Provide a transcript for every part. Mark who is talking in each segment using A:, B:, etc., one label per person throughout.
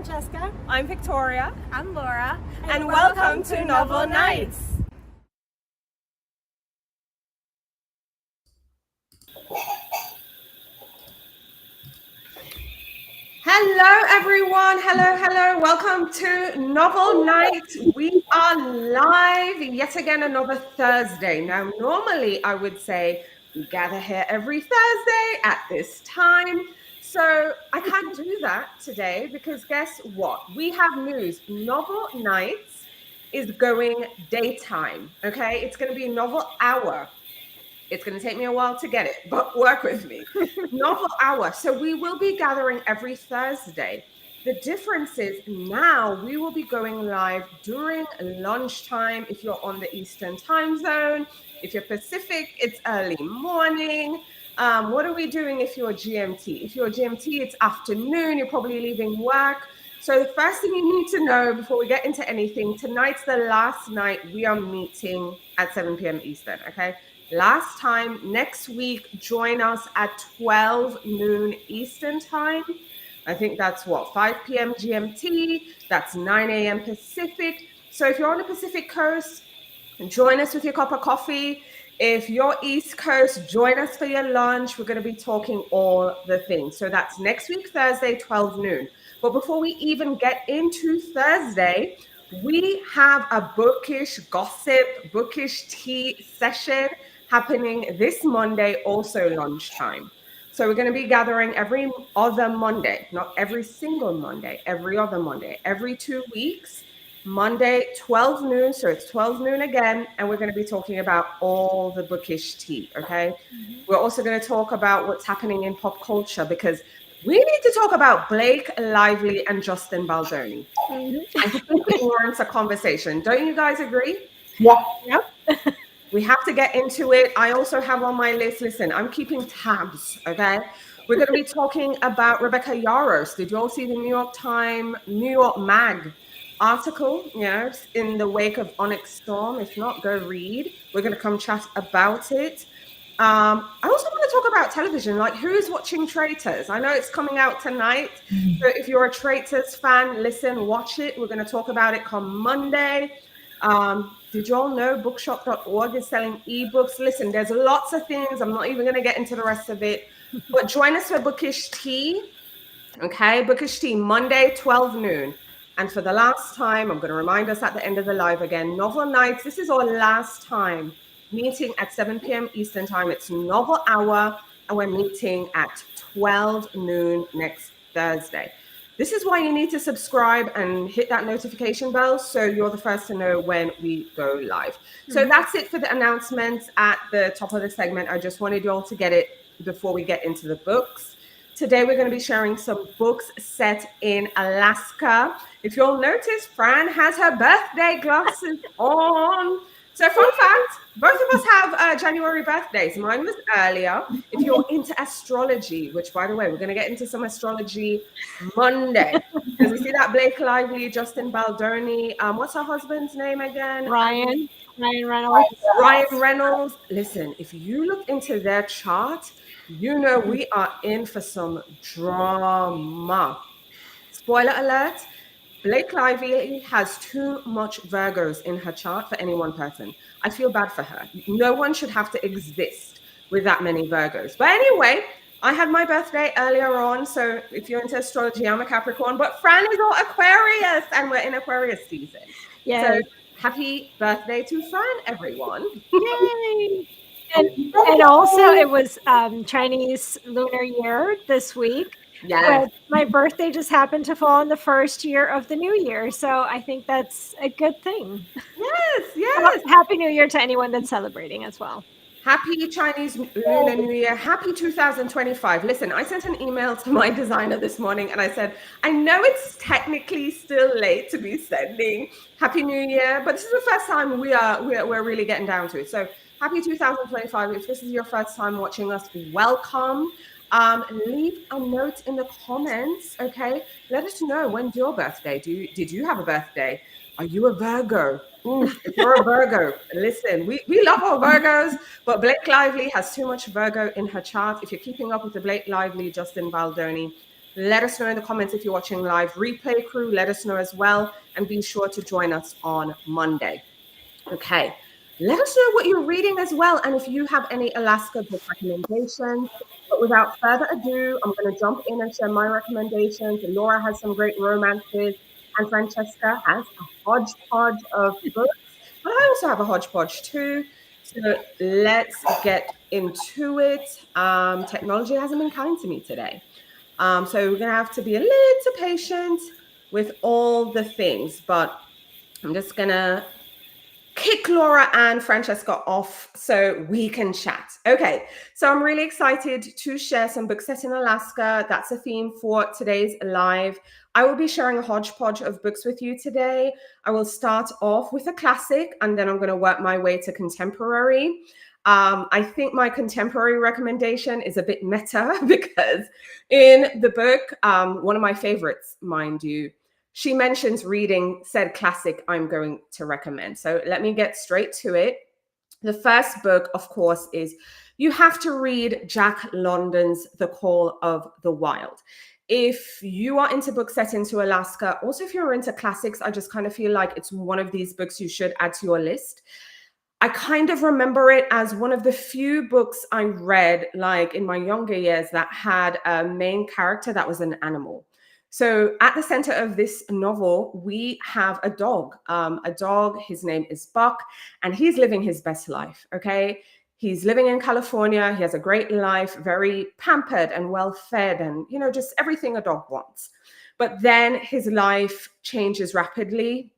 A: Francesca.
B: I'm Victoria.
A: I'm Laura.
B: And welcome to Novel Nights. Hello, everyone. Hello. Welcome to Novel Nights. We are live yet again another Thursday. Now, normally I would say we gather here every Thursday at this time. So I can't do that today because guess what? We have news. Novel Nights is going daytime. Okay, it's going to be Novel Hour. It's going to take me a while to get it, but work with me. Novel Hour. So we will be gathering every Thursday. The difference is now we will be going live during lunchtime if you're on the Eastern time zone. If you're Pacific, it's early morning. What are we doing if you're GMT? If you're GMT, it's afternoon. You're probably leaving work. So the first thing you need to know before we get into anything, tonight's the last night we are meeting at 7 p.m. Eastern, okay? Last time, next week, join us at 12 noon Eastern time. I think that's what, 5 p.m. GMT, that's 9 a.m. Pacific. So if you're on the Pacific Coast, join us with your cup of coffee. If you're East Coast, join us for your lunch. We're going to be talking all the things. So that's next week, Thursday, 12 noon. But before we even get into Thursday, we have a bookish gossip, bookish tea session happening this Monday, also lunchtime. So we're going to be gathering every other Monday, not every single Monday, every other Monday, every 2 weeks. Monday, 12 noon. So it's 12 noon again. And we're going to be talking about all the bookish tea. Okay. Mm-hmm. We're also going to talk about what's happening in pop culture because we need to talk about Blake Lively and Justin Baldoni. Mm-hmm. I think it warrants a conversation. Don't you guys agree?
A: Yeah.
B: Yep. We have to get into it. I also have on my list, listen, I'm keeping tabs, okay? We're going to be talking about Rebecca Yarros. Did you all see the New York Mag article, in the wake of Onyx Storm? If not, go read. We're going to come chat about it. I also want to talk about television, like who's watching Traitors? I know it's coming out tonight. So if you're a Traitors fan, listen, watch it. We're going to talk about it come Monday. Did you all know bookshop.org is selling ebooks? Listen, there's lots of things. I'm not even going to get into the rest of it. But join us for Bookish Tea. Okay, Bookish Tea, Monday, 12 noon. And for the last time, I'm going to remind us at the end of the live again, Novel Nights. This is our last time meeting at 7 p.m. Eastern time. It's Novel Hour, and we're meeting at 12 noon next Thursday. This is why you need to subscribe and hit that notification bell so you're the first to know when we go live. Mm-hmm. So that's it for the announcements at the top of the segment. I just wanted you all to get it before we get into the books. Today, we're going to be sharing some books set in Alaska. If you'll notice, Fran has her birthday glasses on. So fun fact, both of us have January birthdays. Mine was earlier. If you're into astrology, which by the way, we're going to get into some astrology Monday. Because we see that Blake Lively, Justin Baldoni. What's her husband's name again?
A: Ryan Reynolds.
B: Ryan Reynolds. Listen, if you look into their chart, you know we are in for some drama. Spoiler alert. Blake Lively has too much Virgos in her chart for any one person. I feel bad for her. No one should have to exist with that many Virgos. But anyway, I had my birthday earlier on. So if you're into astrology, I'm a Capricorn. But Fran is all Aquarius, and we're in Aquarius season.
A: Yes.
B: So happy birthday to Fran, everyone.
A: Yay! And also, it was Chinese Lunar Year this week.
B: Yes.
A: My birthday just happened to fall in the first year of the new year. So I think that's a good thing.
B: Yes.
A: Happy New Year to anyone that's celebrating as well.
B: Happy Chinese Lunar New Year. Happy 2025. Listen, I sent an email to my designer this morning and I said, I know it's technically still late to be sending Happy New Year, but this is the first time we're really getting down to it. So happy 2025. If this is your first time watching us, welcome. Leave a note in the comments, okay? Let us know, when's your birthday? Did you have a birthday? Are you a Virgo? If you're a Virgo, listen, we love our Virgos, but Blake Lively has too much Virgo in her chart. If you're keeping up with the Blake Lively, Justin Baldoni, Let us know in the comments if you're watching live. Replay crew, let us know as well. And be sure to join us on Monday. Okay. Let us know what you're reading as well. And if you have any Alaska book recommendations. But without further ado, I'm going to jump in and share my recommendations. Laura has some great romances, and Francesca has a hodgepodge of books. But I also have a hodgepodge too. So let's get into it. Technology hasn't been kind to me today. So we're going to have to be a little patient with all the things. But I'm just going to kick Laura and Francesca off so we can chat. Okay, so I'm really excited to share some books set in Alaska. That's a theme for today's live. I will be sharing a hodgepodge of books with you today. I will start off with a classic, and then I'm going to work my way to contemporary. I think my contemporary recommendation is a bit meta because in the book, one of my favorites, mind you, she mentions reading said classic I'm going to recommend. So let me get straight to it. The first book, of course, is you have to read Jack London's The Call of the Wild. If you are into books set into Alaska, also if you're into classics, I just kind of feel like it's one of these books you should add to your list. I kind of remember it as one of the few books I read, like in my younger years, that had a main character that was an animal. So at the center of this novel, we have a dog. His name is Buck, and he's living his best life, okay? He's living in California. He has a great life, very pampered and well-fed and, just everything a dog wants. But then his life changes rapidly.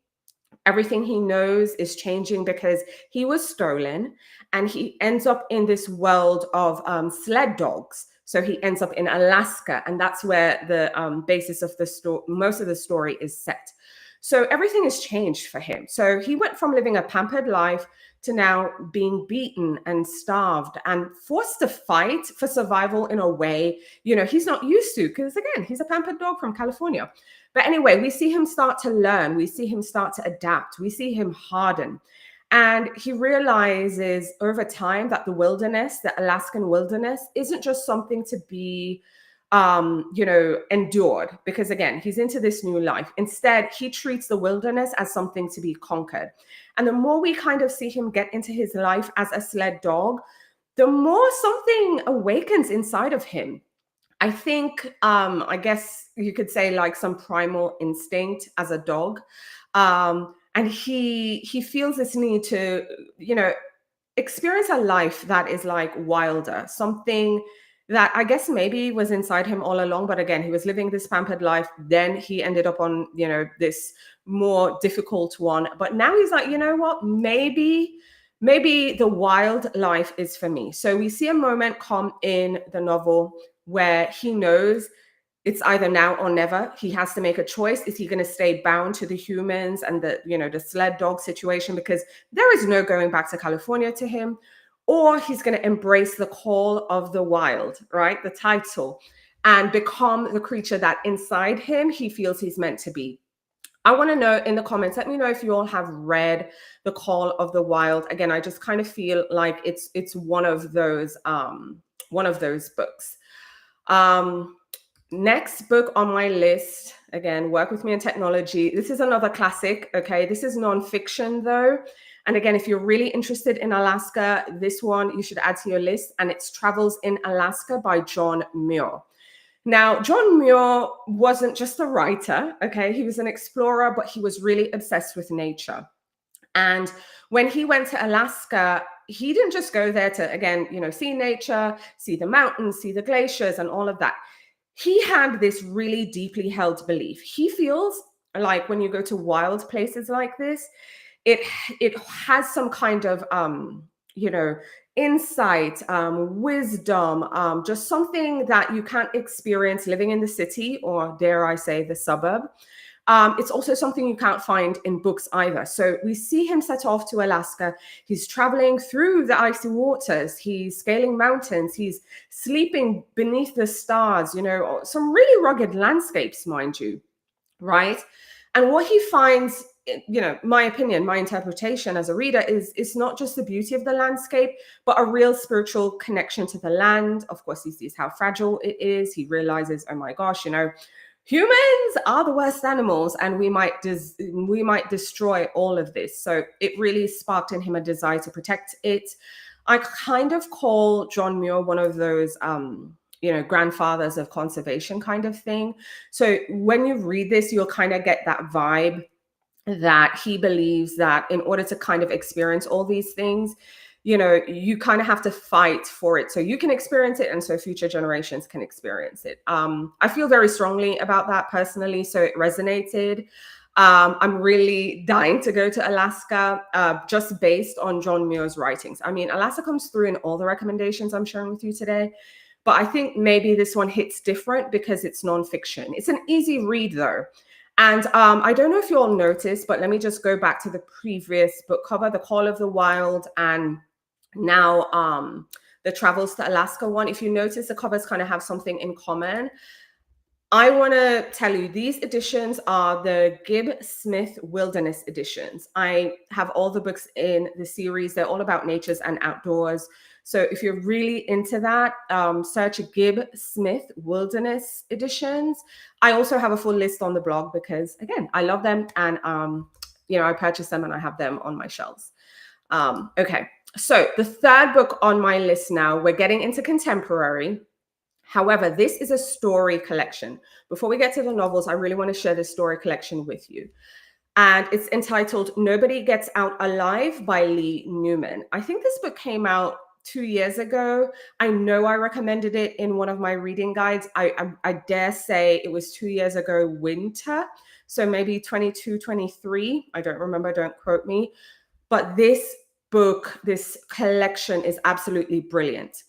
B: Everything he knows is changing because he was stolen, and he ends up in this world of sled dogs. So he ends up in Alaska, and that's where the basis of the story, most of the story, is set. So everything has changed for him. So he went from living a pampered life to now being beaten and starved and forced to fight for survival in a way, he's not used to, because again, he's a pampered dog from California. But anyway, we see him start to learn. We see him start to adapt. We see him harden. And he realizes over time that the wilderness, the Alaskan wilderness, isn't just something to be, endured, because again, he's into this new life. Instead, he treats the wilderness as something to be conquered. And the more we kind of see him get into his life as a sled dog, the more something awakens inside of him. I think, I guess you could say, like some primal instinct as a dog. And he feels this need to, experience a life that is like wilder, something that I guess maybe was inside him all along. But again, he was living this pampered life. Then he ended up on, this more difficult one. But now he's like, you know what, maybe the wild life is for me. So we see a moment come in the novel where he knows it's either now or never. He has to make a choice. Is he going to stay bound to the humans and the sled dog situation, because there is no going back to California to him, or he's going to embrace the call of the wild, right? The title, and become the creature that inside him he feels he's meant to be. I want to know in the comments, let me know if you all have read The Call of the Wild. Again, I just kind of feel like it's one of those books. Next book on my list, again, Work With Me in Technology. This is another classic, okay? This is nonfiction though. And again, if you're really interested in Alaska, this one you should add to your list, and it's Travels in Alaska by John Muir. Now, John Muir wasn't just a writer, okay? He was an explorer, but he was really obsessed with nature. And when he went to Alaska, he didn't just go there to, again, see nature, see the mountains, see the glaciers and all of that. He had this really deeply held belief. He feels like when you go to wild places like this, it has some kind of, insight, wisdom, just something that you can't experience living in the city, or dare I say the suburb. It's also something you can't find in books either. So we see him set off to Alaska. He's traveling through the icy waters. He's scaling mountains. He's sleeping beneath the stars, some really rugged landscapes, mind you, right? And what he finds my opinion, my interpretation as a reader is it's not just the beauty of the landscape, but a real spiritual connection to the land. Of course, he sees how fragile it is. He realizes, oh my gosh, humans are the worst animals, and we might destroy all of this. So it really sparked in him a desire to protect it. I kind of call John Muir one of those grandfathers of conservation kind of thing. So when you read this, you'll kind of get that vibe that he believes that in order to kind of experience all these things, you kind of have to fight for it so you can experience it and so future generations can experience it. I feel very strongly about that personally, so it resonated. I'm really dying to go to Alaska, just based on John Muir's writings. I mean, Alaska comes through in all the recommendations I'm sharing with you today, but I think maybe this one hits different because it's nonfiction. It's an easy read though. And I don't know if you all noticed, but let me just go back to the previous book cover, The Call of the Wild, and now the Travels to Alaska one. If you notice, the covers kind of have something in common. I want to tell you, these editions are the Gibb Smith Wilderness editions. I have all the books in the series. They're all about natures and outdoors. So if you're really into that, search Gibb Smith Wilderness editions. I also have a full list on the blog because, again, I love them, and I purchased them and I have them on my shelves. Okay, so the third book on my list now, we're getting into contemporary. However, this is a story collection. Before we get to the novels, I really want to share this story collection with you. And it's entitled Nobody Gets Out Alive by Lee Newman. I think this book came out 2 years ago. I know I recommended it in one of my reading guides. I dare say it was 2 years ago winter. So maybe 22, 23. I don't remember, don't quote me. But this book, this collection is absolutely brilliant.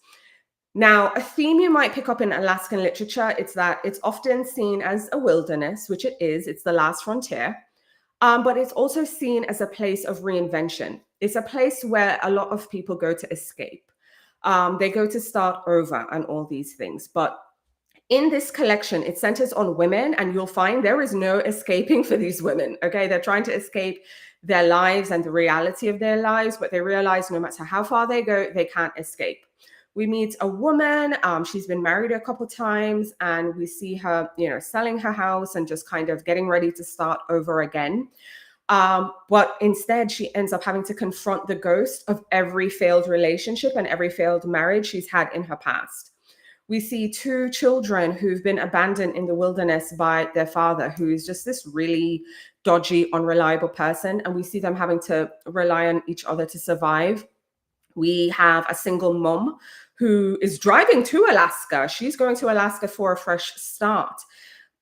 B: Now, a theme you might pick up in Alaskan literature is that it's often seen as a wilderness, which it is. It's the last frontier. But it's also seen as a place of reinvention. It's a place where a lot of people go to escape. They go to start over and all these things. But in this collection, it centers on women, and you'll find there is no escaping for these women. Okay, they're trying to escape their lives and the reality of their lives, but they realize no matter how far they go, they can't escape. We meet a woman. She's been married a couple times, and we see her, selling her house and just kind of getting ready to start over again. But instead, she ends up having to confront the ghost of every failed relationship and every failed marriage she's had in her past. We see 2 children who've been abandoned in the wilderness by their father, who is just this really dodgy, unreliable person. And we see them having to rely on each other to survive. We have a single mom who is driving to Alaska. She's going to Alaska for a fresh start.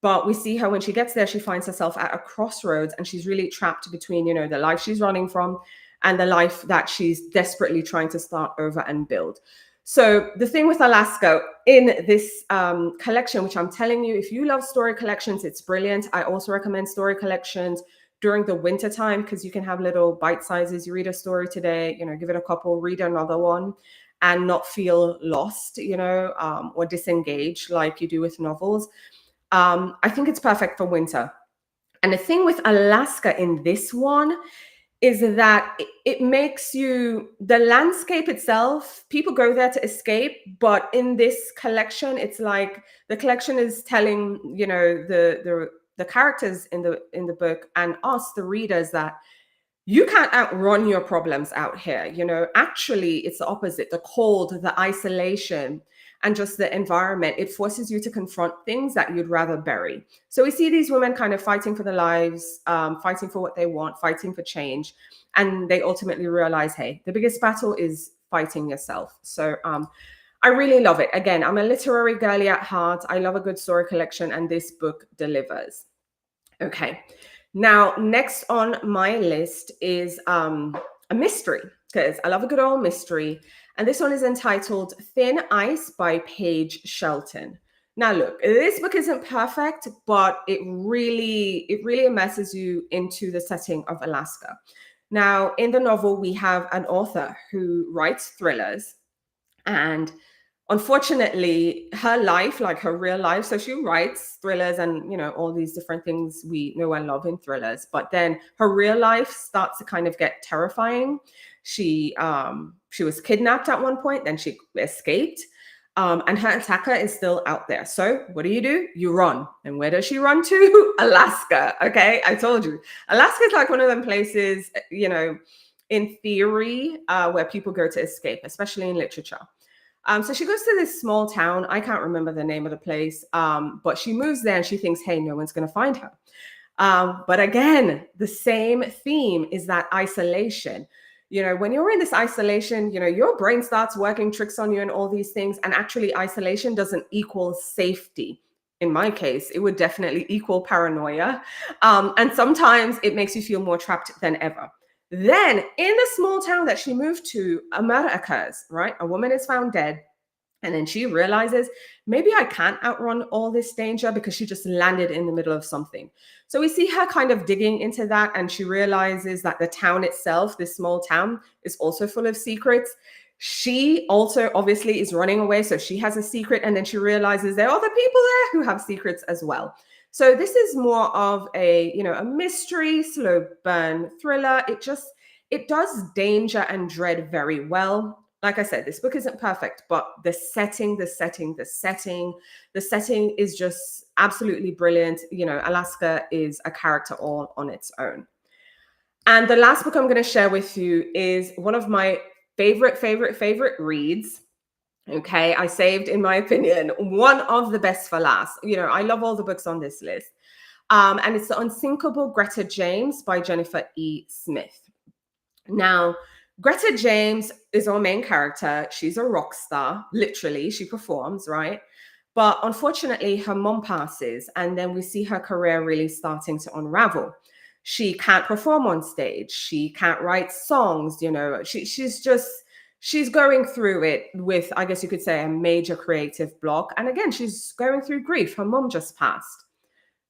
B: But we see her when she gets there, she finds herself at a crossroads, and she's really trapped between, the life she's running from and the life that she's desperately trying to start over and build. So the thing with Alaska in this collection, which I'm telling you, if you love story collections, it's brilliant. I also recommend story collections during the winter time because you can have little bite sizes. You read a story today, give it a couple, read another one, and not feel lost, or disengaged like you do with novels. I think it's perfect for winter. And the thing with Alaska in this one is that it makes you, the landscape itself, people go there to escape, but in this collection, it's like the collection is telling, the characters in the book and us, the readers, that you can't outrun your problems out here. Actually, it's the opposite. The cold, the isolation, and just the environment, it forces you to confront things that you'd rather bury. So we see these women kind of fighting for their lives, fighting for what they want, fighting for change. And they ultimately realize, hey, the biggest battle is fighting yourself. So I really love it. Again, I'm a literary girly at heart. I love a good story collection, and this book delivers. Okay. Now, next on my list is a mystery, because I love a good old mystery. And this one is entitled Thin Ice by Paige Shelton. Now, look, this book isn't perfect, but it really immerses you into the setting of Alaska. Now, in the novel, we have an author who writes thrillers, and unfortunately, her life, like her real life, so she writes thrillers and, all these different things we know and love in thrillers, but then her real life starts to kind of get terrifying. She was kidnapped at one point, then she escaped. And her attacker is still out there. So what do? You run. And where does she run to? Alaska. Okay, I told you. Alaska is like one of them places, in theory, where people go to escape, especially in literature. So she goes to this small town. I can't remember the name of the place, but she moves there and she thinks, hey, no one's going to find her. But again, the same theme is that isolation. When you're in this isolation, your brain starts working tricks on you and all these things. And actually, isolation doesn't equal safety. In my case, it would definitely equal paranoia. And sometimes it makes you feel more trapped than ever. Then, in the small town that she moved to, a murder occurs, right? A woman is found dead. And then she realizes, maybe I can't outrun all this danger because she just landed in the middle of something. So we see her kind of digging into that. And she realizes that the town itself, this small town, is also full of secrets. She also obviously is running away. So she has a secret. And then she realizes there are other people there who have secrets as well. So this is more of a mystery, slow burn thriller. It does danger and dread very well. Like I said, this book isn't perfect, but the setting is just absolutely brilliant. Alaska is a character all on its own. And the last book I'm going to share with you is one of my favorite reads. Okay, I saved, in my opinion, one of the best for last. I love all the books on this list. And it's The Unsinkable Greta James by Jennifer E. Smith. Now, Greta James is our main character. She's a rock star, literally. She performs, right? But unfortunately, her mom passes, and then we see her career really starting to unravel. She can't perform on stage. She can't write songs. She's going through it with, I guess you could say, a major creative block. And again, she's going through grief. Her mom just passed.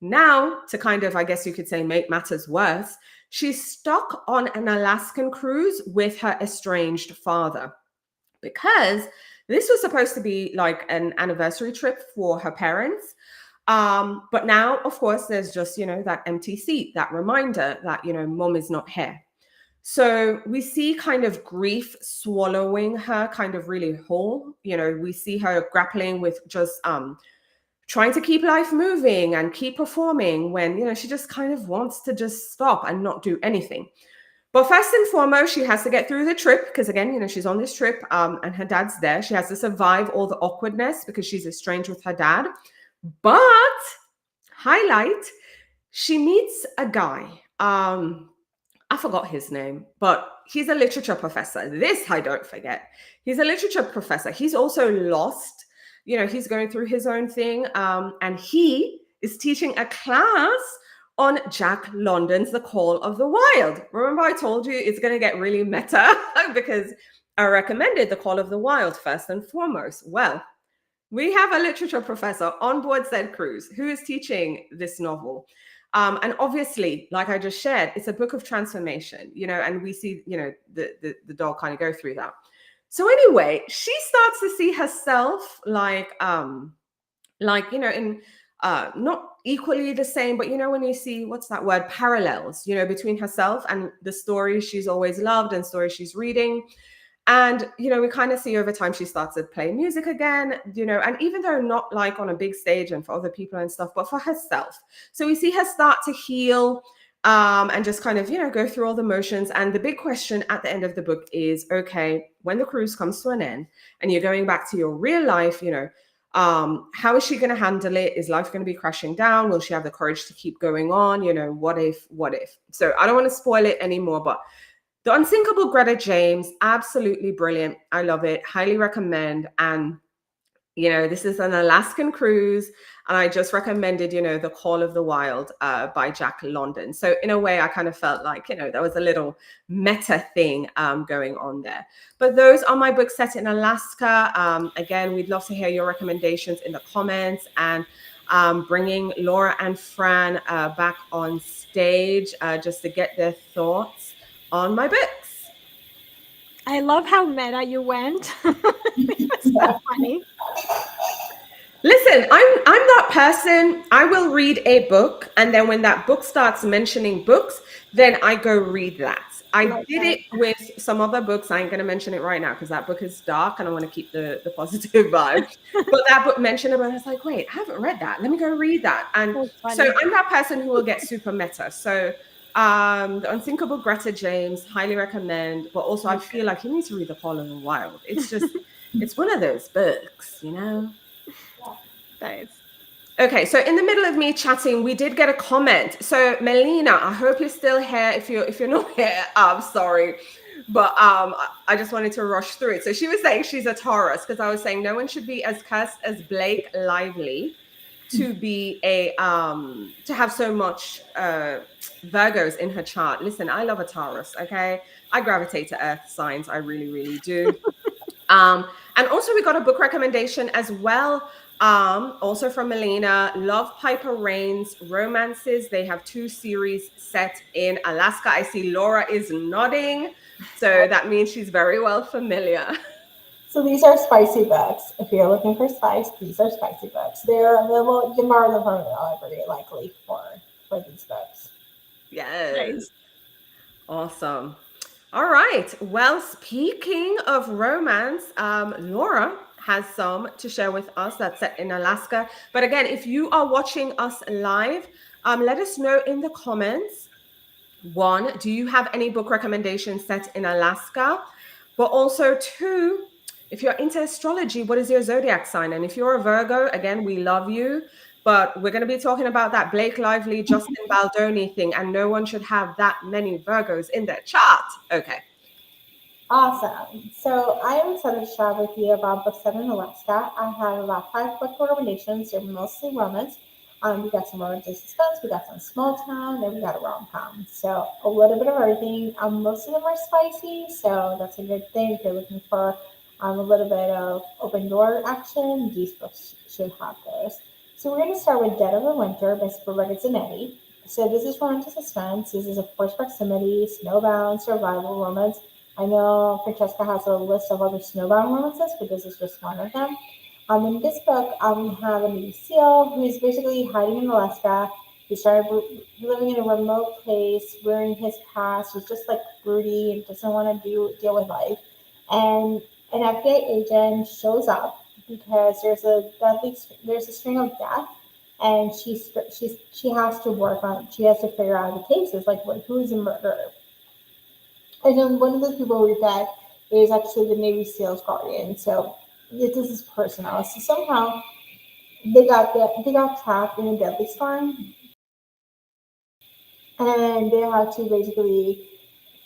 B: Now, to kind of, I guess you could say, make matters worse, she's stuck on an Alaskan cruise with her estranged father, because this was supposed to be like an anniversary trip for her parents. But now, of course, there's just, that empty seat, that reminder that, mom is not here. So we see kind of grief swallowing her kind of really whole. We see her grappling with just trying to keep life moving and keep performing when, she just kind of wants to just stop and not do anything. But first and foremost, she has to get through the trip because, again, she's on this trip and her dad's there. She has to survive all the awkwardness because she's estranged with her dad. But highlight, she meets a guy. I forgot his name, but he's a literature professor. This I don't forget. He's a literature professor. He's also lost. He's going through his own thing. And he is teaching a class on Jack London's The Call of the Wild. Remember I told you it's going to get really meta because I recommended The Call of the Wild first and foremost. Well, we have a literature professor on board said cruise who is teaching this novel. And obviously, like I just shared, it's a book of transformation, and we see, the dog kind of go through that. So anyway, she starts to see herself like in not equally the same, but when you see, what's that word, parallels, between herself and the stories she's always loved and stories she's reading. And, we kind of see over time she starts to play music again, and even though not like on a big stage and for other people and stuff, but for herself. So we see her start to heal and just kind of, go through all the motions. And the big question at the end of the book is, okay, when the cruise comes to an end and you're going back to your real life, how is she going to handle it? Is life going to be crashing down? Will she have the courage to keep going on? What if? So I don't want to spoil it anymore, but The Unsinkable Greta James, absolutely brilliant. I love it. Highly recommend. And, this is an Alaskan cruise. And I just recommended, The Call of the Wild by Jack London. So in a way, I kind of felt like, there was a little meta thing going on there. But those are my books set in Alaska. Again, we'd love to hear your recommendations in the comments, and bringing Laura and Fran back on stage just to get their thoughts on my books.
A: I love how meta you went. It was Funny.
B: Listen, I'm that person. I will read a book, and then when that book starts mentioning books, then I go read that. I
A: Love
B: did
A: that.
B: it with some other books. I ain't gonna mention it right now because that book is dark, and I want to keep the positive vibe. But that book mentioned it, and I was like, wait, I haven't read that. Let me go read that. And
A: That's
B: so
A: funny.
B: I'm that person who will get super meta. So the Unthinkable Greta James, highly recommend. But also, I feel
A: Okay.
B: like you need to read The Call of the Wild. It's just, it's one of those books, you know.
A: Nice.
B: Okay, so in the middle of me chatting, we did get a comment. So Melina, I hope you're still here. If you're not here, I'm sorry, but I just wanted to rush through it. So she was saying she's a Taurus because I was saying no one should be as cursed as Blake Lively to be a to have so much Virgos in her chart. Listen, I love a Taurus. Okay, I gravitate to Earth signs. I really, really do. And also we got a book recommendation as well. Also from Melina, Love Piper Rain's Romances. They have two series set in Alaska. I see Laura is nodding. So that means she's very well familiar.
C: So these are spicy books. If you're looking for spice, these are spicy books. They're available. You can borrow them from the library, likely for these books.
B: Yes.
A: Nice.
B: Awesome. All right. Well, speaking of romance, Laura has some to share with us that's set in Alaska. But again, if you are watching us live, let us know in the comments. One, do you have any book recommendations set in Alaska? But also, two, if you're into astrology, what is your zodiac sign? And if you're a Virgo, again, we love you. But we're going to be talking about that Blake Lively, Justin Baldoni thing, and no one should have that many Virgos in their chart. Okay.
C: Awesome. So I am excited to share with you about books set in Alaska. I have about 5 book recommendations. They're mostly romance. We got some romantic suspense, we got some small town, and we got a rom-com. So a little bit of everything. Most of them are spicy, so that's a good thing. If you're looking for a little bit of open door action, these books should have those. So we're going to start with Dead of the Winter by Roberta Zanetti. So this is romantic suspense. This is a forced proximity, snowbound, survival romance. I know Francesca has a list of other snowbound romances, but this is just one of them. In this book, we have a Navy SEAL who is basically hiding in Alaska. He started living in a remote place, wearing his past. He's just like broody and doesn't want to deal with life. And an FBI agent shows up because there's a string of death, and she has to work on. She has to figure out the cases, like who's the murderer. And then one of the people we met is actually the Navy SEALs guardian. So this is personal. So somehow they got trapped in a deadly storm, and they had to basically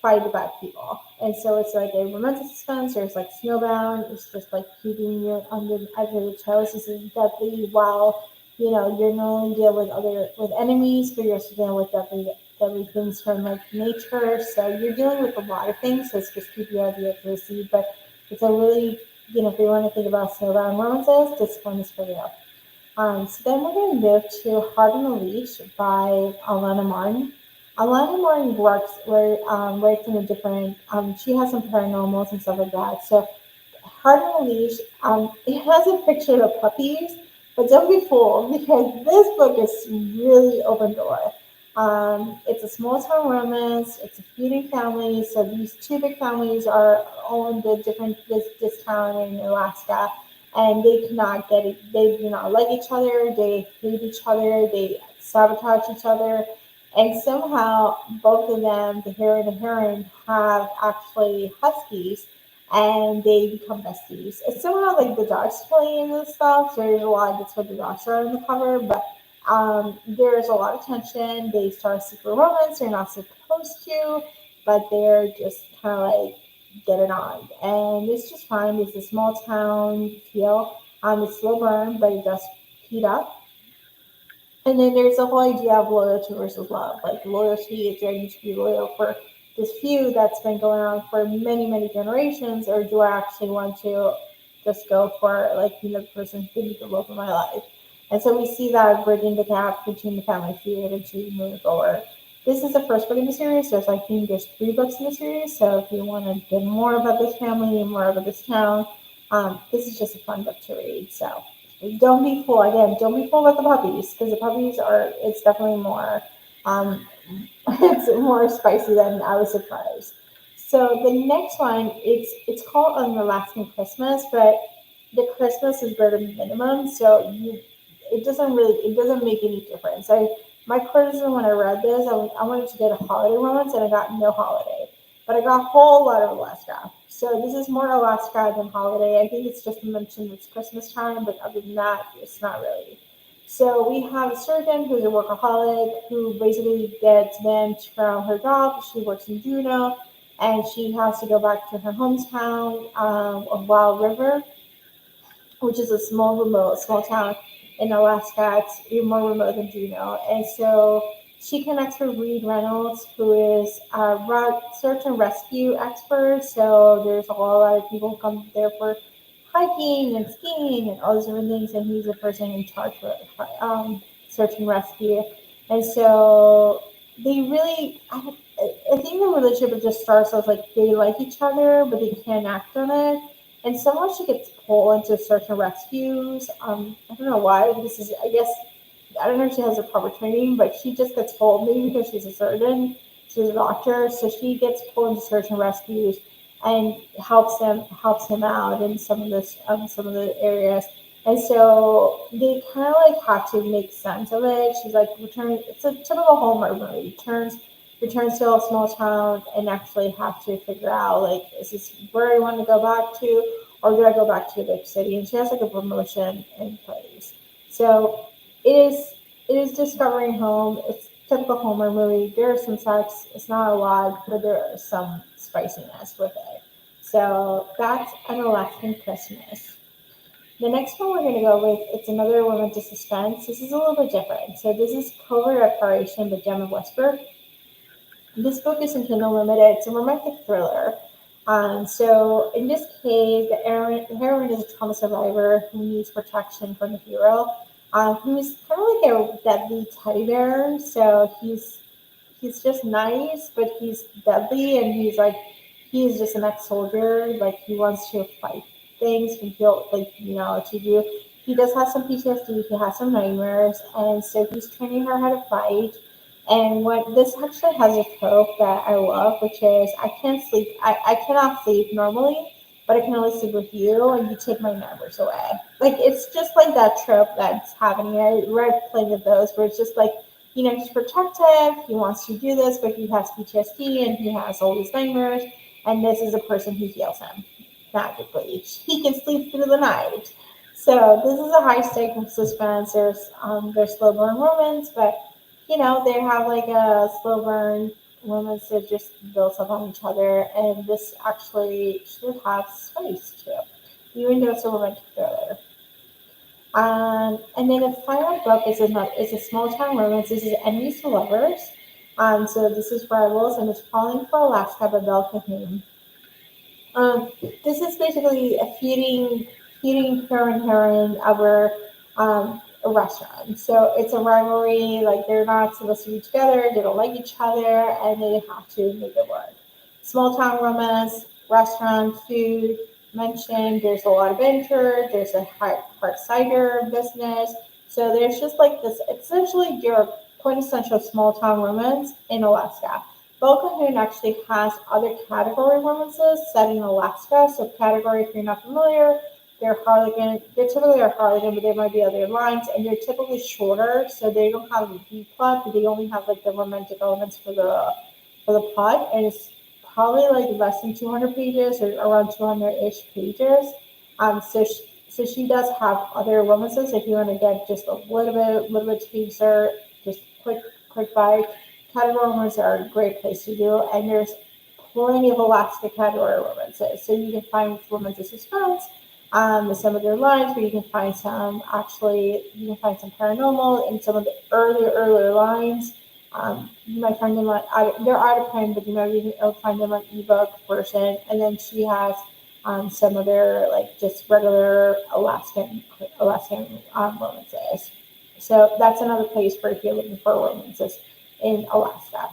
C: fight the bad people. And so it's like a romantic suspense, or it's like snowbound. It's just like keeping you under your toes. This is deadly while you're not only dealing with with enemies, but you're also dealing with deadly things from like nature. So you're dealing with a lot of things. So it's just keep you out of the sea. But it's a really if you want to think about snowbound romances, this one is for you. So then we're going to move to Heart on a Leash by Alana Martin. Alana Martin works in a different. She has some paranormals and stuff like that. So Heart on a Leash, it has a picture of puppies, but don't be fooled because this book is really open door. It's a small town romance. It's a feuding family. So these two big families are own this town in Alaska, and they cannot get it. They do not like each other. They hate each other. They sabotage each other, and somehow both of them, the hero and the heroine, have actually huskies, and they become besties. It's somehow like the dogs play in this stuff. So there's a lot that's what the dogs are on the cover, but there's a lot of tension. They start secret romance. They're not supposed to, but they're just kind of like getting on, and it's just fine. It's a small town feel. It's slow burn, but it does heat up. And then there's the whole idea of loyalty versus love. Like loyalty, is do I need to be loyal for this feud that's been going on for many, many generations, or do I actually want to just go for the person who needs the love of my life? And so we see that bridging the gap between the family feud and to moving forward. This is the first book in the series. I think there's 3 books in the series. So if you want to get more about this family and more about this town, This is just a fun book to read. So don't be fooled. Again, don't be fooled with the puppies because the puppies are. It's definitely more. Um, it's more spicy than I was surprised. So the next one, it's called An Alaskan Christmas, but the Christmas is bare minimum, so it doesn't make any difference. My criticism when I read this, I wanted to get a holiday romance and I got no holiday, but I got a whole lot of Alaska. So this is more Alaska than holiday. I think it's just mentioned it's Christmas time, but other than that, it's not really. So we have a surgeon who's a workaholic who basically gets banned from her job. She works in Juneau, and she has to go back to her hometown of Wild River, which is a small town in Alaska. It's even more remote than Juneau. And so she connects with Reed Reynolds, who is a search and rescue expert. So there's a lot of people who come there for hiking and skiing and all these different things. And he's the person in charge of search and rescue. And so they really, I think the relationship just starts as like they like each other, but they can't act on it. And somehow she gets pulled into search and rescues. I don't know why. This is, I guess, I don't know if she has a proper training, but she just gets pulled. Maybe because she's a surgeon, she's a doctor, so she gets pulled into search and rescues and helps him out in some of the areas. And so they kind of like have to make sense of it. She's like return. It's a typical Hallmark movie. Returns to a small town and actually have to figure out like is this where I want to go back to or do I go back to a big city? And she has like a promotion in place. So it is discovering home. It's typical Homer movie. There's some sex. It's not a lot, but there is some spiciness with it. So that's An Alaskan Christmas. The next one we're going to go with, it's another romantic suspense. This is a little bit different. So this is Covert Reparation by Gemma Westbrook. This book is in Kindle Limited. It's a romantic thriller. So in this case, the heroine is a trauma survivor who needs protection from the hero, who's kind of like a deadly teddy bear. So he's just nice, but he's deadly, and he's just an ex-soldier. Like he wants to fight things, and he'll like to do. He does have some PTSD. He has some nightmares, and so he's training her how to fight. And what this actually has a trope that I love, which is I can't sleep. I cannot sleep normally, but I can only sleep with you, and you take my nightmares away. Like it's just like that trope that's happening. I read plenty of those where it's just like he's protective, he wants to do this, but he has PTSD and he has all these nightmares, and this is a person who heals him magically. He can sleep through the night. So this is a high stake suspense. There's slow burn romance, but they have like a slow burn romance that just builds up on each other, and this actually should have space too, even though it's a romantic thriller. And then the final book is a small town romance. This is Enemies to Lovers. So this is Rivals, and it's Falling for Alaska by Belle Cahoon. Um, this is basically a feuding hero and heroine over a restaurant. So it's a rivalry. Like they're not supposed to be together. They don't like each other, and they have to make it work. Small town romance, restaurant, food mentioned. There's a lot of venture. There's a hard cider business. So there's just like this. Essentially, your quintessential small town romance in Alaska. Bocahoon actually has other category romances set in Alaska. So category, if you're not familiar, they're Harlequin. They're typically a Harlequin, but there might be other lines, and they're typically shorter, so they don't have a B plot, but they only have like the romantic elements for the plot, and it's probably like less than 200 pages or around 200-ish pages. So she does have other romances if you want to get just a little bit teaser, just quick bite. Category romances are a great place to do, and there's plenty of Alaska category romances. So you can find romantic suspense, some of their lines, but you can find some paranormal in some of the earlier lines. You might find them they're out of print, but you might even find them on ebook version. And then she has some of their like just regular Alaskan romances. So that's another place for if you're looking for romances in Alaska.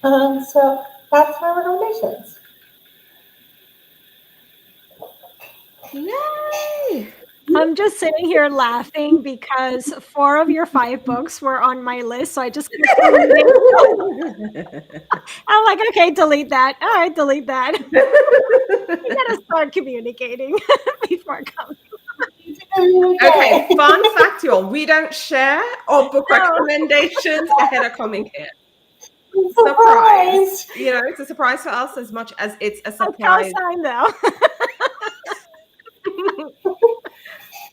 C: So that's my recommendations.
B: Yay!
A: I'm just sitting here laughing because 4 of your 5 books were on my list, so I just kept deleting. I'm like, "Okay, delete that. Alright, delete that." We gotta start communicating before coming.
B: Okay,
C: Okay.
B: fun fact, y'all. We don't share our book
A: No,
B: recommendations ahead of coming here. Surprise.
C: Surprise!
B: It's a surprise for us as much as it's a
A: I'll
B: surprise.
A: co-sign though.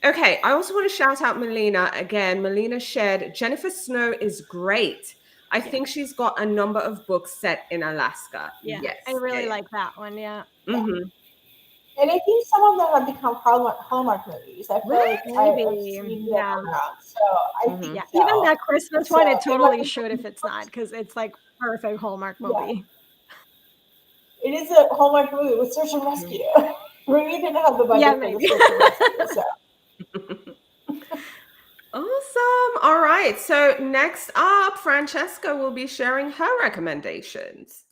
B: Okay, I also want to shout out Melina again. Melina shared Jennifer Snow is great. I
A: Yeah,
B: think she's got a number of books set in Alaska.
A: yeah,
B: Yes.
A: I
B: Yeah,
A: really
B: yeah.
A: like that one, yeah.
B: Mm-hmm.
C: And I think some of them have become Hallmark movies. I feel like I've
A: Maybe,
C: seen them
A: yeah.
C: around, so I
B: Mm-hmm.
C: think
A: Yeah, even
C: so.
A: that Christmas
C: So
A: one, it
C: it might
A: totally
C: be
A: should if it's not, because it's like perfect Hallmark
C: yeah,
A: movie.
C: it is a Hallmark movie with search and rescue. We didn't have the
A: Yeah,
C: budget for the
A: maybe.
C: search and rescue, so
B: Awesome. All right. So next up, Francesca will be sharing her recommendations.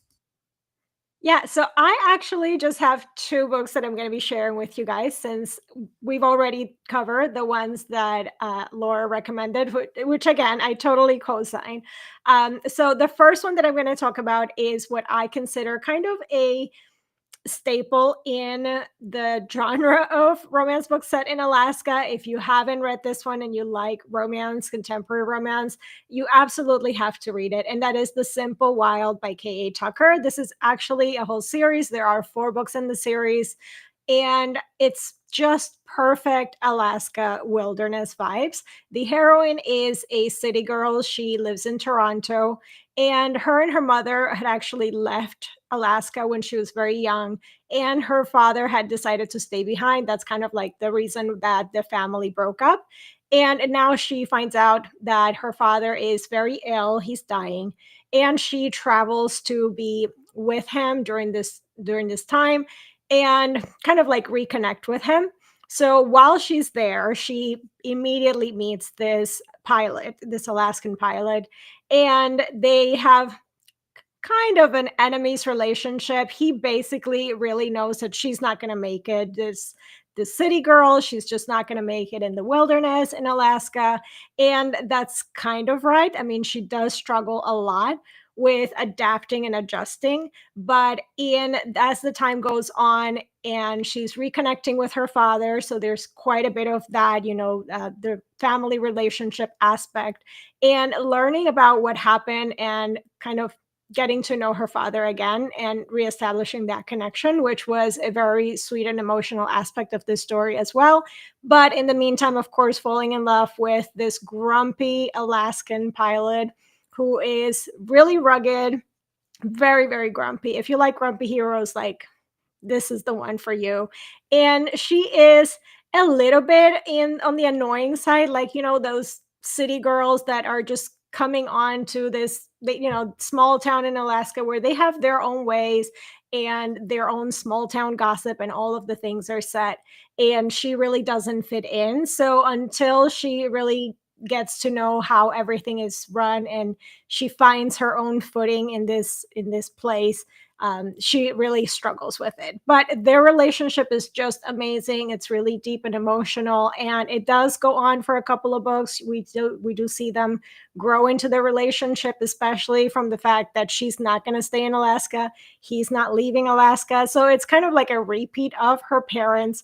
A: Yeah, so I actually just have 2 books that I'm gonna be sharing with you guys since we've already covered the ones that, Laura recommended, which again, I totally co-sign. So the first one that I'm gonna talk about is what I consider kind of a staple in the genre of romance books set in Alaska. If you haven't read this one and you like romance, contemporary romance, you absolutely have to read it. And that is The Simple Wild by K.A. Tucker. This is actually a whole series. There are 4 books in the series, and it's just perfect Alaska wilderness vibes. The heroine is a city girl. She lives in Toronto, and her mother had actually left Alaska when she was very young, and her father had decided to stay behind. That's kind of like the reason that the family broke up. And now she finds out that her father is very ill, he's dying, and she travels to be with him during this time and kind of like reconnect with him. So while she's there, she immediately meets this pilot, this Alaskan pilot, and they have kind of an enemies relationship. He basically really knows that she's not going to make it. This city girl, she's just not going to make it in the wilderness in Alaska, and that's kind of right. I mean, she does struggle a lot with adapting and adjusting, but in as the time goes on and she's reconnecting with her father, so there's quite a bit of that, the family relationship aspect and learning about what happened and kind of getting to know her father again and reestablishing that connection, which was a very sweet and emotional aspect of this story as well. But in the meantime, of course, falling in love with this grumpy Alaskan pilot who is really rugged, very, very grumpy. If you like grumpy heroes, like this is the one for you. And she is a little bit in on the annoying side, like those city girls that are just coming on to this small town in Alaska where they have their own ways and their own small town gossip and all of the things are set, and she really doesn't fit in. So until she really gets to know how everything is run and she finds her own footing in this place, she really struggles with it. But their relationship is just amazing. It's really deep and emotional, and it does go on for a couple of books. We do see them grow into their relationship, especially from the fact that she's not going to stay in Alaska. He's not leaving Alaska, so it's kind of like a repeat of her parents'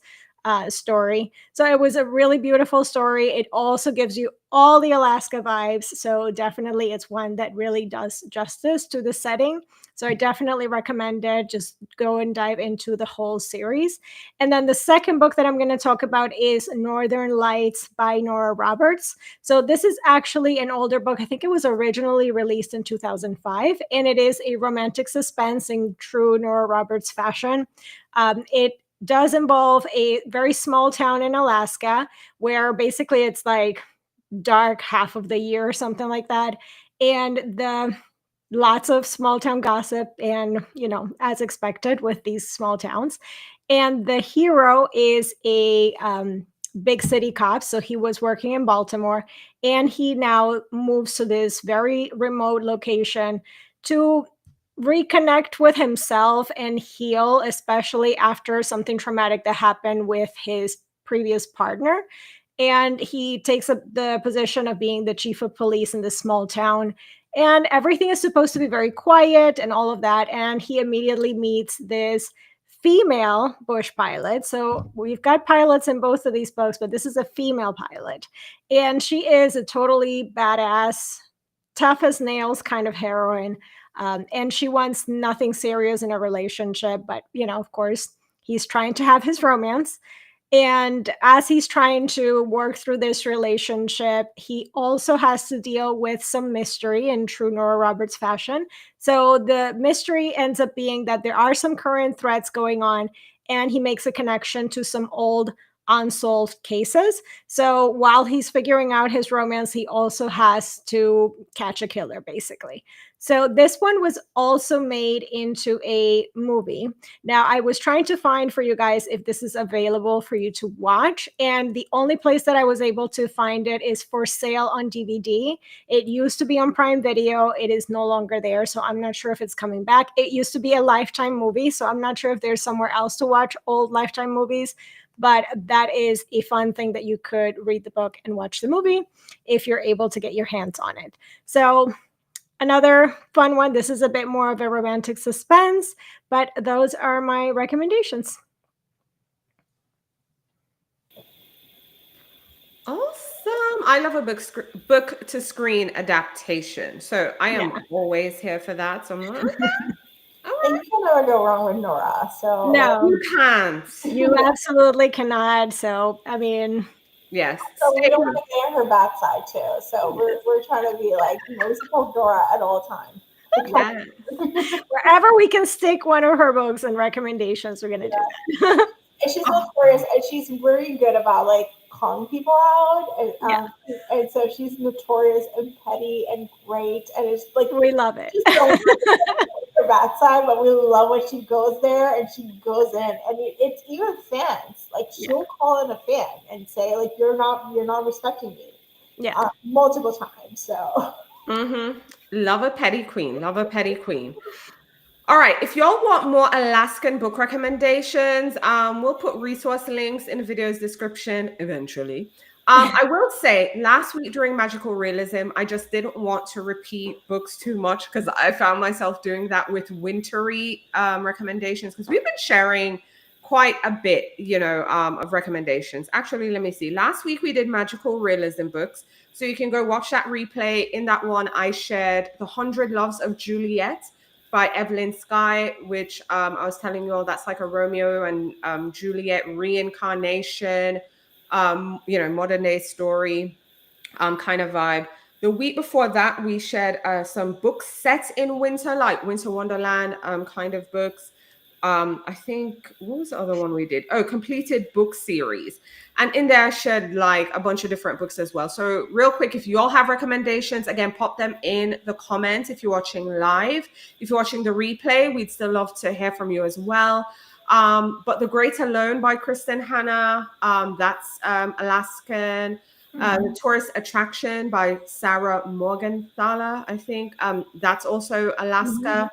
A: story. So it was a really beautiful story. It also gives you all the Alaska vibes. So definitely, it's one that really does justice to the setting. So I definitely recommend it. Just go and dive into the whole series. And then the second book that I'm going to talk about is Northern Lights by Nora Roberts. So this is actually an older book. I think it was originally released in 2005, and it is a romantic suspense in true Nora Roberts fashion. It does involve a very small town in Alaska where basically it's like dark half of the year or something like that. And the lots of small town gossip and as expected with these small towns, and the hero is a big city cop, so he was working in Baltimore and he now moves to this very remote location to reconnect with himself and heal, especially after something traumatic that happened with his previous partner. And he takes up the position of being the chief of police in this small town. And everything is supposed to be very quiet and all of that. And he immediately meets this female bush pilot. So we've got pilots in both of these books, but this is a female pilot. And she is a totally badass, tough as nails kind of heroine. And she wants nothing serious in a relationship, but, of course, he's trying to have his romance. And as he's trying to work through this relationship, he also has to deal with some mystery in true Nora Roberts fashion. So the mystery ends up being that there are some current threats going on, and he makes a connection to some old unsolved cases. So while he's figuring out his romance, he also has to catch a killer, basically. So this one was also made into a movie. Now, I was trying to find for you guys if this is available for you to watch, and the only place that I was able to find it is for sale on DVD. It used to be on Prime Video. It is no longer there, so I'm not sure if it's coming back. It used to be a Lifetime movie, so I'm not sure if there's somewhere else to watch old Lifetime movies, but that is a fun thing that you could read the book and watch the movie if you're able to get your hands on it. So another fun one. This is a bit more of a romantic suspense, but those are my recommendations.
B: Awesome. I love a book to screen adaptation. So I am always here for that. So I'm like, okay, all
C: And
B: right.
C: you can never go wrong with Nora. So
A: No,
B: You can't.
A: you absolutely cannot. So, I mean,
B: Yes.
C: so we
B: Stay
C: don't want
B: tuned.
C: to get on her backside too. So we're trying to be like, we support Nora at all times.
B: Yeah.
A: wherever we can stick one of her books and recommendations, we're going to do that.
C: And she's
B: Oh,
C: notorious, and she's very good about like calling people out,
A: Yeah,
C: and so she's notorious and petty and great, and it's like
A: we love it.
C: just don't her backside, but we love when she goes there and she goes in, and it's even fans. Like
A: Yeah,
C: she'll call in a fan and say like you're not respecting me,
A: yeah.
C: multiple times. So
B: mm-hmm. Love a petty queen. Love a petty queen. All right, if y'all want more Alaskan book recommendations, we'll put resource links in the video's description eventually. I will say, last week during Magical Realism, I just didn't want to repeat books too much because I found myself doing that with wintry recommendations because we've been sharing quite a bit, of recommendations. Actually, let me see. Last week we did Magical Realism books, so you can go watch that replay. In that one, I shared The 100 Loves of Juliet by Evelyn Skye, which I was telling you all that's like a Romeo and Juliet reincarnation, modern day story kind of vibe. The week before that, we shared some books set in winter, like Winter Wonderland kind of books. I think, what was the other one we did? Oh, completed book series. And in there, I shared like a bunch of different books as well. So, real quick, if you all have recommendations, again, pop them in the comments if you're watching live. If you're watching the replay, we'd still love to hear from you as well. But The Great Alone by Kristen Hanna, that's Alaskan. The Tourist Attraction by Sarah Morgenthaler, I think. That's also Alaska.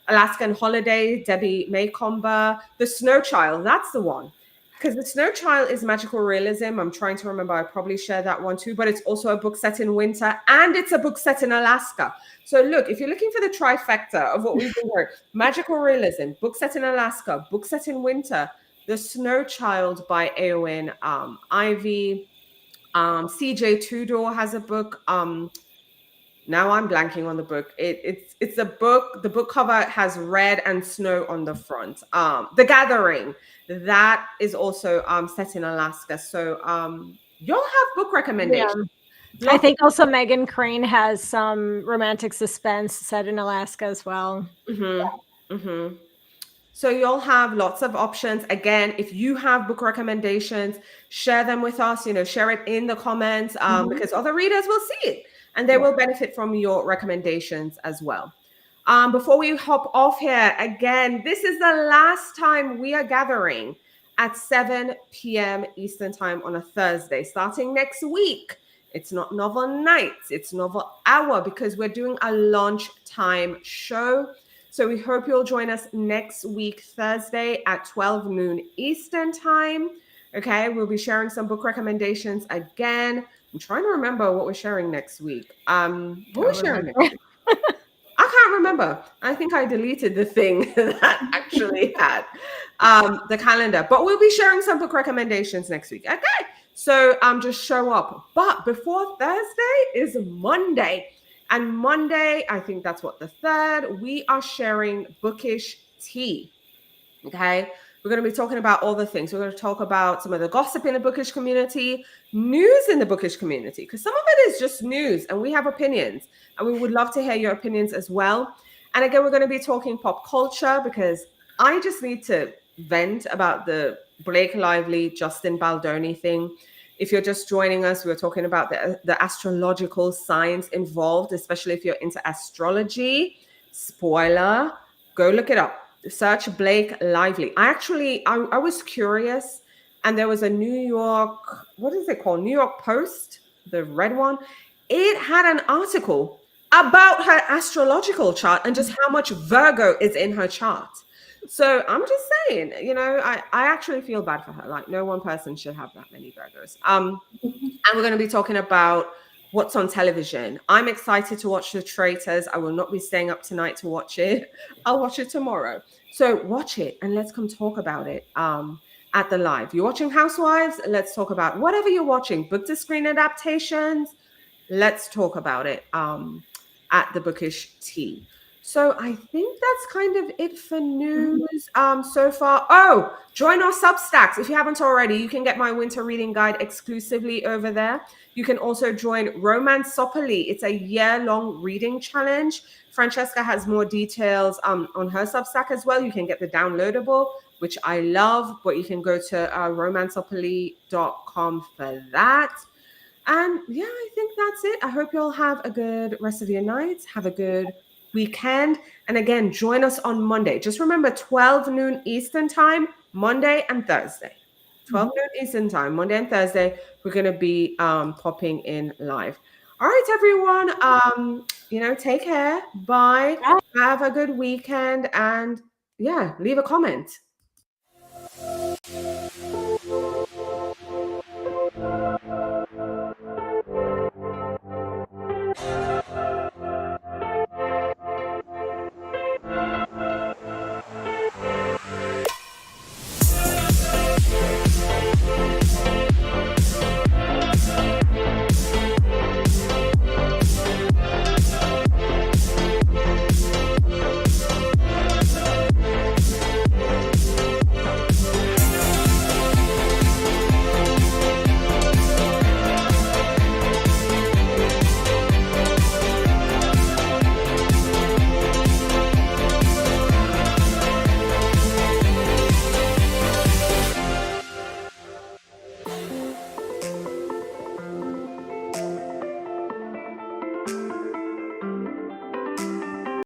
B: Alaskan Holiday, Debbie Maycomber. The Snow Child, that's the one. Because The Snow Child is magical realism. I'm trying to remember. I probably share that one too. But it's also a book set in winter and it's a book set in Alaska. So look, if you're looking for the trifecta of what we've been hearing, magical realism, book set in Alaska, book set in winter, The Snow Child by Eowyn Ivy. CJ Tudor has a book. Now I'm blanking on the book. It's a book. The book cover has red and snow on the front. The Gathering, that is also set in Alaska. So y'all have book
A: Yeah.
B: recommendations.
A: I think also Megan Crane has some romantic suspense set in Alaska as well.
B: Mm-hmm. Mm-hmm. So you'll have lots of options. Again, if you have book recommendations, share them with us. Share it in the comments because other readers will see it and they will benefit from your recommendations as well. Before we hop off here, again, this is the last time we are gathering at 7 p.m. Eastern Time on a Thursday, starting next week. It's not novel nights, it's novel hour because we're doing a lunchtime show. So we hope you'll join us next week, Thursday at 12 noon Eastern time. Okay, we'll be sharing some book recommendations again. I'm trying to remember what we're sharing next week. What are we
A: Don't
B: sharing
A: remember.
B: next week? I can't remember. I think I deleted the thing that actually had the calendar, but we'll be sharing some book recommendations next week. Okay, so just show up. But before Thursday is Monday, and Monday, I think that's what, the 3rd. We are sharing bookish tea. Okay, we're going to be talking about all the things. We're going to talk about some of the gossip in the bookish community, news in the bookish community, because some of it is just news and we have opinions and we would love to hear your opinions as well. And again, we're going to be talking pop culture because I just need to vent about the Blake Lively, Justin Baldoni thing. If you're just joining us, we're talking about the astrological science involved, especially if you're into astrology. Spoiler, go look it up. Search Blake Lively. I was curious, and there was a New York, what is it called? New York Post, the red one. It had an article about her astrological chart and just how much Virgo is in her chart. So I'm just saying, I actually feel bad for her. Like, no one person should have that many Virgos. And we're going to be talking about what's on television. I'm excited to watch The Traitors. I will not be staying up tonight to watch it. I'll watch it tomorrow. So watch it and let's come talk about it at the live. You're watching Housewives? Let's talk about whatever you're watching. Book to screen adaptations? Let's talk about it at the Bookish Tea. So I think that's kind of it for news so far. Oh, join our Substacks. If you haven't already, you can get my winter reading guide exclusively over there. You can also join Romanceopoly. It's a year-long reading challenge. Francesca has more details on her Substack as well. You can get the downloadable, which I love, but you can go to romanceopoly.com for that. And yeah, I think that's it. I hope you'll have a good rest of your nights. Have a good weekend. And again, join us on Monday. Just remember 12 noon Eastern time, Monday and Thursday. 12 noon Eastern time, Monday and Thursday. We're going to be popping in live. All right, everyone. Take care. Bye. Have a good weekend. And yeah, leave a comment.